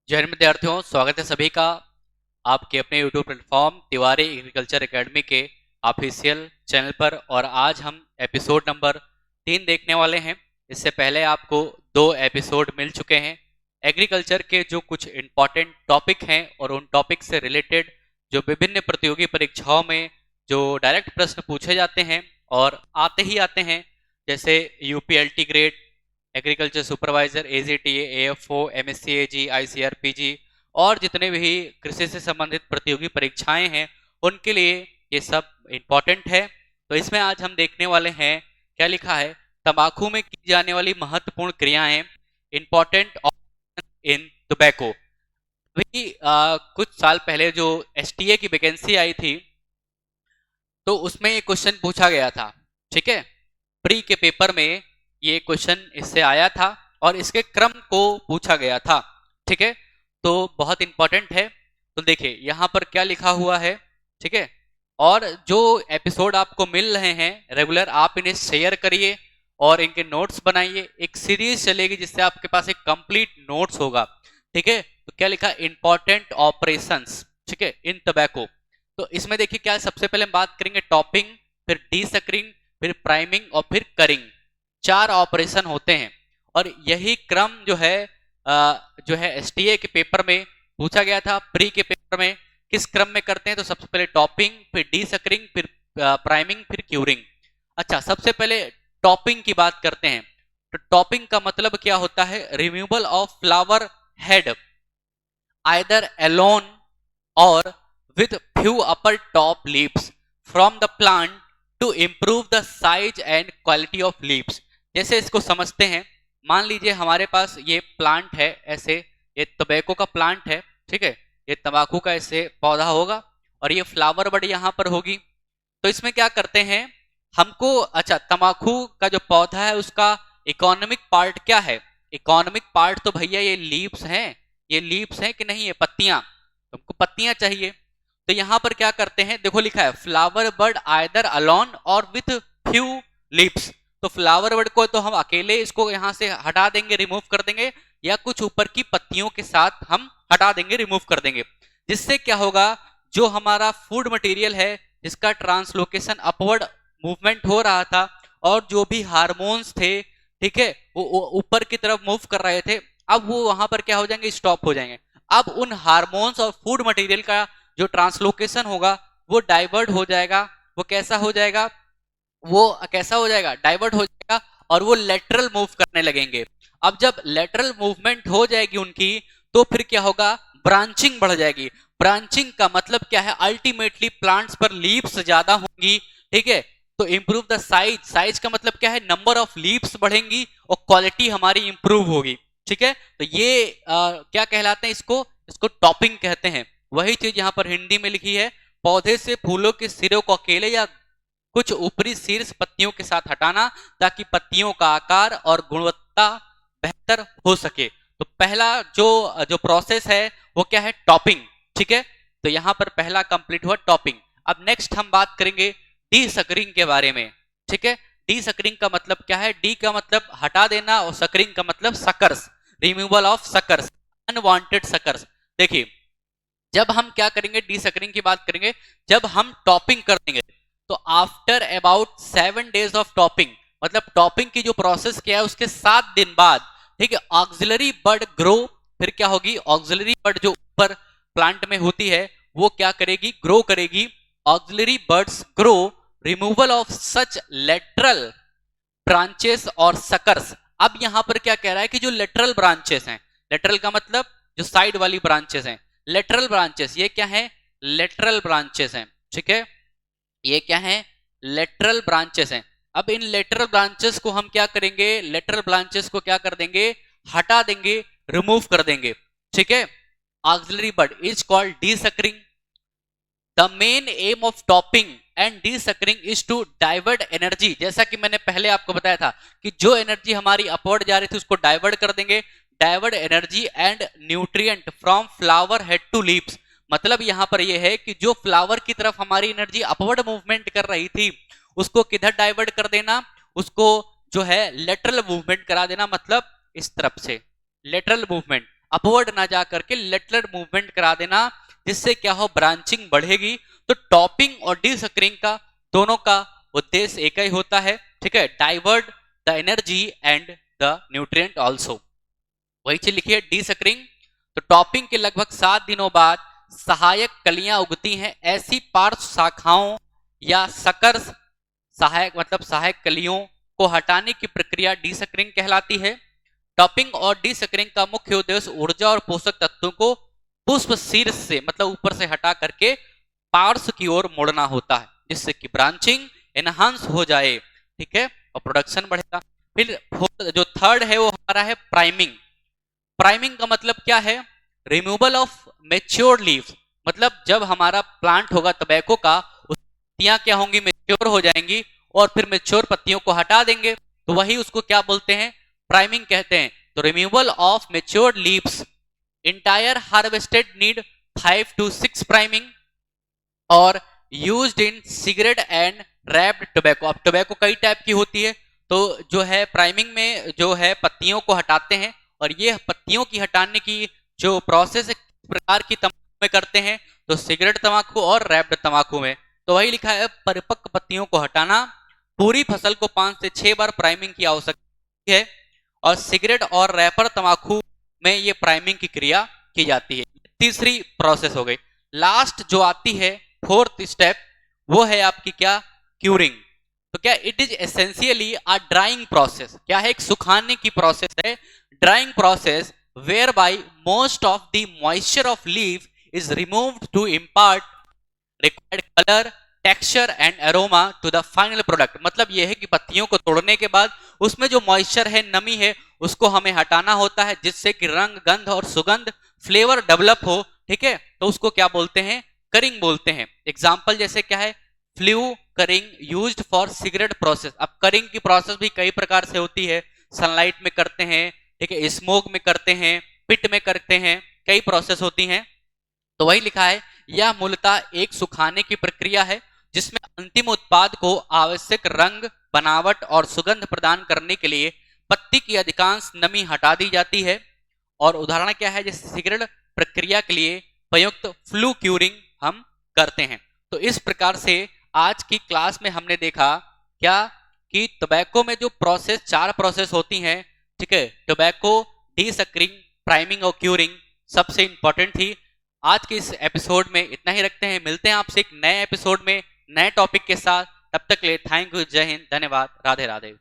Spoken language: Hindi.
जय हिंद विद्यार्थियों, स्वागत है सभी का आपके अपने YouTube platform Tiwari agriculture academy के ऑफिशियल चैनल पर। और आज हम एपिसोड नंबर 3 देखने वाले हैं। इससे पहले आपको 2 एपिसोड मिल चुके हैं। एग्रीकल्चर के जो कुछ इम्पॉर्टेंट टॉपिक हैं और उन टॉपिक से रिलेटेड जो विभिन्न प्रतियोगी परीक्षाओं में जो डायरेक्ट प्रश्न पूछे जाते हैं और आते ही आते हैं, जैसे UPLT grade, agriculture supervisor, AGTA, AFO, MSCAG, ICRPG और जितने भी कृषि से संबंधित प्रतियोगी परीक्षाएं हैं उनके लिए ये सब इम्पोर्टेंट है। तो इसमें आज हम देखने वाले हैं, क्या लिखा है, तंबाकू में की जाने वाली महत्वपूर्ण क्रियाएं, इंपॉर्टेंट इन टोबैको। अभी कुछ साल पहले जो एसटीए की वैकेंसी आई थी तो उसमें ये क्वेश्चन पूछा गया था। ठीक है, प्री के पेपर में ये क्वेश्चन इससे आया था और इसके क्रम को पूछा गया था। ठीक है, तो बहुत इंपॉर्टेंट है। तो देखिए यहाँ पर क्या लिखा हुआ है। ठीक है, और जो एपिसोड आपको मिल रहे हैं रेगुलर, आप इन्हें शेयर करिए और इनके नोट्स बनाइए। एक सीरीज चलेगी जिससे आपके पास एक कंप्लीट नोट्स होगा। ठीक है, तो क्या लिखा, इंपॉर्टेंट ऑपरेशंस, ठीक है, इन टोबैको। तो इसमें देखिए क्या है, सबसे पहले हम बात करेंगे टॉपिंग, फिर डीसकरिंग, फिर प्राइमिंग और फिर करिंग। 4 ऑपरेशन होते हैं और यही क्रम जो है एसटीए के पेपर में पूछा गया था। प्री के पेपर में किस क्रम में करते हैं, तो सबसे पहले टॉपिंग, फिर डीसकरिंग, फिर प्राइमिंग, फिर क्यूरिंग। अच्छा, सबसे पहले टॉपिंग की बात करते हैं। तो टॉपिंग का मतलब क्या होता है, removal of flower head either alone और with few upper top leaves from the plant to improve the size and quality of leaves। जैसे इसको समझते हैं, मान लीजिए हमारे पास ये प्लांट है, ऐसे ये टोबैको का प्लांट है। ठीक है, ये तंबाकू का ऐसे पौधा होगा और ये फ्लावर बड यहाँ पर होगी। तो इसमें क्या करते हैं हमको, अच्छा, तंबाकू का जो पौधा है उसका इकोनॉमिक पार्ट क्या है, इकोनॉमिक पार्ट तो भैया ये लीव्स हैं। ये लीव्स हैं कि नहीं, ये पत्तियां, तुमको पत्तियां चाहिए। तो यहां पर क्या करते हैं, देखो लिखा है फ्लावर बर्ड आइदर अलोन और विथ फ्यू लीव्स। तो फ्लावर बर्ड को तो हम अकेले इसको यहां से हटा देंगे, रिमूव कर देंगे, या कुछ ऊपर की पत्तियों के साथ हम हटा देंगे, रिमूव कर देंगे। जिससे क्या होगा, जो हमारा फूड मटेरियल है जिसका ट्रांसलोकेशन अपवर्ड मूवमेंट हो रहा था और जो भी हार्मोन्स थे, ठीक है, वो ऊपर की तरफ मूव कर रहे थे, अब वो वहां पर क्या हो जाएंगे, स्टॉप हो जाएंगे। अब उन हार्मोन्स और फूड मटेरियल का जो ट्रांसलोकेशन होगा वो डाइवर्ट हो जाएगा। वो कैसा हो जाएगा, वो कैसा हो जाएगा, डाइवर्ट हो जाएगा और वो लेटरल मूव करने लगेंगे। अब जब लेटरल मूवमेंट हो जाएगी उनकी, तो फिर क्या होगा, ब्रांचिंग बढ़ जाएगी। ब्रांचिंग का मतलब क्या है, अल्टीमेटली प्लांट्स पर लीव्स ज्यादा होंगी। ठीक है, तो इंप्रूव द साइज, साइज का मतलब क्या है, नंबर ऑफ लीव्स बढ़ेंगी और क्वालिटी हमारी इंप्रूव होगी। ठीक है, तो ये क्या कहलाते हैं, इसको इसको टॉपिंग कहते हैं। वही चीज यहां पर हिंदी में लिखी है, पौधे से फूलों के सिरों को अकेले या कुछ ऊपरी शीर्ष पत्तियों के साथ हटाना ताकि पत्तियों का आकार और गुणवत्ता बेहतर हो सके। तो पहला जो जो प्रोसेस है वो क्या है, टॉपिंग। ठीक है, तो यहां पर पहला कंप्लीट हुआ टॉपिंग। अब नेक्स्ट हम बात करेंगे डी सकरिंग के बारे में। ठीक है, डी सकरिंग का मतलब क्या है, डी का मतलब हटा देना और सकरिंग का मतलब suckers, removal of suckers, unwanted suckers. देखिए जब हम क्या करेंगे, डी सकरिंग की बात करेंगे, जब हम टॉपिंग कर देंगे तो after about 7 days of topping, मतलब टॉपिंग की जो प्रोसेस किया है उसके 7 दिन बाद, ठीक है, ऑक्सिलरी बड ग्रो। फिर क्या होगी, ऑक्सिलरी बड जो ऊपर प्लांट में होती है वो क्या करेगी, ग्रो करेगी। Auxiliary birds grow, removal of such lateral branches और सकर्स। अब यहां पर क्या कह रहा है कि जो लेटरल ब्रांचेस हैं, लेटरल का मतलब जो साइड वाली ब्रांचेस हैं, लेटरल ब्रांचेस, ये क्या है, लेटरल ब्रांचेस हैं। ठीक है, ये क्या है, लेटरल ब्रांचेस हैं। अब इन लेटरल ब्रांचेस को हम क्या करेंगे, लेटरल ब्रांचेस को क्या कर देंगे, हटा देंगे, रिमूव कर देंगे। ठीक है, auxiliary bud is called desuckering. The main aim of topping and desuckering is to divert energy. जैसा कि मैंने पहले आपको बताया था कि जो एनर्जी हमारी अपवर्ड जा रही थी उसको डाइवर्ट कर देंगे, divert energy and nutrient from flower head to leaves. मतलब यहां पर यह है कि जो फ्लावर की तरफ हमारी एनर्जी अपवर्ड मूवमेंट कर रही थी उसको किधर डाइवर्ट कर देना, उसको जो है लेटरल मूवमेंट करा देना, मतलब इस तरफ से लेटरल मूवमेंट। अपवर्ड ना जा करके लेटरल मूवमेंट करा देना, जिससे क्या हो, ब्रांचिंग बढ़ेगी। तो टॉपिंग और डीसकरिंग का दोनों का उद्देश्य एक ही होता है, ठीक है, divert the energy and the nutrient also. वही चीज लिखिए डीसकरिंग। तो टॉपिंग के लगभग 7 दिनों बाद सहायक कलियां उगती हैं। ऐसी पार्श्व शाखाओं या सकर्स, सहायक मतलब सहायक कलियों को हटाने की प्रक्रिया डीसकरिंग कहलाती है। टॉपिंग और डीसकरिंग का मुख्य उद्देश्य ऊर्जा और पोषक तत्वों को पुष्प शीर्ष से मतलब ऊपर से हटा करके पार्श्व की ओर मोड़ना होता है, जिससे कि ब्रांचिंग एनहांस हो जाए, ठीक है, और प्रोडक्शन बढ़ेगा। फिर जो थर्ड है वो हमारा है प्राइमिंग। प्राइमिंग का मतलब क्या है, रिमूवल ऑफ मेच्योर लीव्स, मतलब जब हमारा प्लांट होगा टबैको का, पत्तियां क्या होंगी, मेच्योर हो जाएंगी और फिर मेच्योर पत्तियों को हटा देंगे, तो वही उसको क्या बोलते हैं, प्राइमिंग कहते हैं। तो removal of mature leaves, entire harvested need 5 to 6 priming और used in cigarette and wrapped tobacco. अब टोबैको कई टाइप की होती है, तो जो है प्राइमिंग में जो है पत्तियों को हटाते हैं, और ये पत्तियों की हटाने की जो प्रोसेस है किस प्रकार की तंबाकू में करते हैं, तो सिगरेट तंबाकू और रैप्ड तंबाकू में। तो वही लिखा है परिपक्व पत्तियों को हटाना। पूरी फसल को 5 से 6 बार प्राइमिंग की आवश्यकता है, और सिगरेट और रैपर तंबाकू में ये प्राइमिंग की क्रिया की जाती है। तीसरी प्रोसेस हो गई। लास्ट जो आती है फोर्थ स्टेप, वो है आपकी क्या, क्यूरिंग। तो क्या it is essentially a drying process, क्या है, एक सुखाने की प्रोसेस है, drying process where by most of the moisture of leave is removed to impart required colour, texture and aroma to the final product. मतलब यह है कि पत्तियों को तोड़ने के बाद उसमें जो मॉइस्चर है, नमी है, उसको हमें हटाना होता है, जिससे कि रंग, गंध और सुगंध फ्लेवर डेवलप हो, ठीक है, तो उसको क्या बोलते हैं, करिंग बोलते हैं। एग्जाम्पल जैसे क्या है, flue curing used for cigarette process. अब करिंग की प्रोसेस भी कई प्रकार से होती है, सनलाइट में करते हैं, ठीक है, स्मोक में करते हैं, पिट में करते हैं, कई प्रोसेस होती हैं। तो वही लिखा है, यह मूलतः एक सुखाने की प्रक्रिया है जिसमें अंतिम उत्पाद को आवश्यक रंग, बनावट और सुगंध प्रदान करने के लिए पत्ती की अधिकांश नमी हटा दी जाती है। और उदाहरण क्या है, जैसे सिगरेट प्रक्रिया के लिए प्रयुक्त फ्लू क्यूरिंग हम करते हैं। तो इस प्रकार से आज की क्लास में हमने देखा क्या, कि टोबैको में जो प्रोसेस, 4 प्रोसेस होती हैं, ठीक है, टोबैको, डीसकरिंग, प्राइमिंग और क्यूरिंग सबसे इंपॉर्टेंट थी। आज के इस एपिसोड में इतना ही रखते हैं, मिलते हैं आपसे एक नए एपिसोड में नए टॉपिक के साथ। तब तक के लिए थैंक यू, जय हिंद, धन्यवाद, राधे राधे।